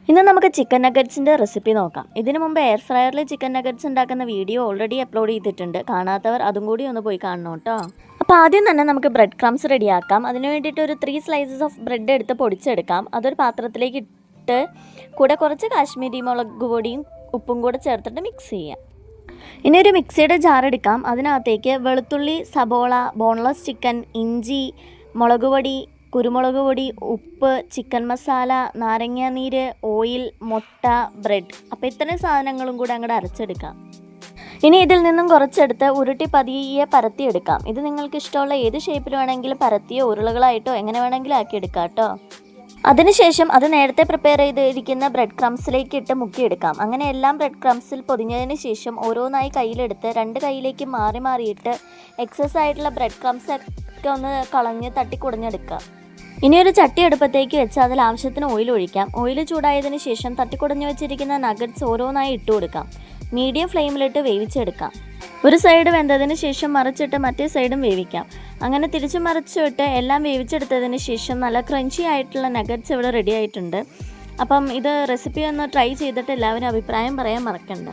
ഇന്ന് നമുക്ക് chicken നഗറ്റ്സിൻ്റെ recipe നോക്കാം. ഇതിനു മുമ്പ് എയർ ഫ്രയറിൽ ചിക്കൻ നഗറ്റ്സ് ഉണ്ടാക്കുന്ന വീഡിയോ ഓൾറെഡി അപ്ലോഡ് ചെയ്തിട്ടുണ്ട്. കാണാത്തവർ അതും കൂടി ഒന്ന് പോയി കാണണം കേട്ടോ. അപ്പോൾ ആദ്യം തന്നെ നമുക്ക് ബ്രെഡ് ക്രംസ് റെഡിയാക്കാം. അതിന് വേണ്ടിയിട്ട് ഒരു 3 സ്ലൈസസ് ഓഫ് ബ്രെഡ് എടുത്ത് പൊടിച്ചെടുക്കാം. അതൊരു പാത്രത്തിലേക്ക് ഇട്ട് കൂടെ കുറച്ച് കാശ്മീരി മുളക് പൊടിയും ഉപ്പും കൂടെ ചേർത്തിട്ട് മിക്സ് ചെയ്യാം. ഇനി ഒരു മിക്സിയുടെ ജാർ എടുക്കാം. അതിനകത്തേക്ക് വെളുത്തുള്ളി, സബോള, ബോൺലെസ് ചിക്കൻ, ഇഞ്ചി, മുളക് പൊടി, കുരുമുളക് പൊടി, ഉപ്പ്, ചിക്കൻ മസാല, നാരങ്ങാനീര്, ഓയിൽ, മുട്ട, ബ്രെഡ്. അപ്പോൾ ഇത്രയും സാധനങ്ങളും കൂടെ അങ്ങോട്ട് അരച്ചെടുക്കാം. ഇനി ഇതിൽ നിന്നും കുറച്ചെടുത്ത് ഉരുട്ടി പതിയെ പരത്തിയെടുക്കാം. ഇത് നിങ്ങൾക്ക് ഇഷ്ടമുള്ള ഏത് ഷേപ്പിൽ വേണമെങ്കിലും പരത്തിയോ ഉരുളകളായിട്ടോ എങ്ങനെ വേണമെങ്കിലും ആക്കിയെടുക്കാം കേട്ടോ. അതിനുശേഷം അത് നേരത്തെ പ്രിപ്പയർ ചെയ്തിരിക്കുന്ന ബ്രെഡ് ക്രംസിലേക്ക് ഇട്ട് മുക്കിയെടുക്കാം. അങ്ങനെ എല്ലാം ബ്രെഡ് ക്രംസിൽ പൊതിഞ്ഞതിന് ശേഷം ഓരോന്നായി കയ്യിലെടുത്ത് 2 കൈയിലേക്ക് മാറി മാറിയിട്ട് എക്സസ് ആയിട്ടുള്ള ബ്രെഡ് ക്രംസ് ഒക്കെ ഒന്ന് കളഞ്ഞ് തട്ടി കുടഞ്ഞെടുക്കാം. ഇനി ഒരു ചട്ടി അടുപ്പത്തേക്ക് വെച്ച് അതിൽ ആവശ്യത്തിന് ഓയിൽ ഒഴിക്കാം. ഓയിൽ ചൂടായതിനു ശേഷം തട്ടിക്കുടഞ്ഞു വെച്ചിരിക്കുന്ന നഗറ്റ്സ് ഓരോന്നായി ഇട്ട് കൊടുക്കാം. മീഡിയം ഫ്ലെയിമിലിട്ട് വേവിച്ചെടുക്കാം. ഒരു സൈഡ് വെന്തതിന് ശേഷം മറിച്ചിട്ട് മറ്റേ സൈഡും വേവിക്കാം. അങ്ങനെ തിരിച്ചു മറിച്ചിട്ട് എല്ലാം വേവിച്ചെടുത്തതിന് ശേഷം നല്ല ക്രഞ്ചി ആയിട്ടുള്ള നഗറ്റ്സ് ഇവിടെ റെഡി ആയിട്ടുണ്ട്. അപ്പം ഇത് റെസിപ്പി ഒന്ന് ട്രൈ ചെയ്തിട്ട് എല്ലാവരും അഭിപ്രായം പറയാൻ മറക്കണ്ട.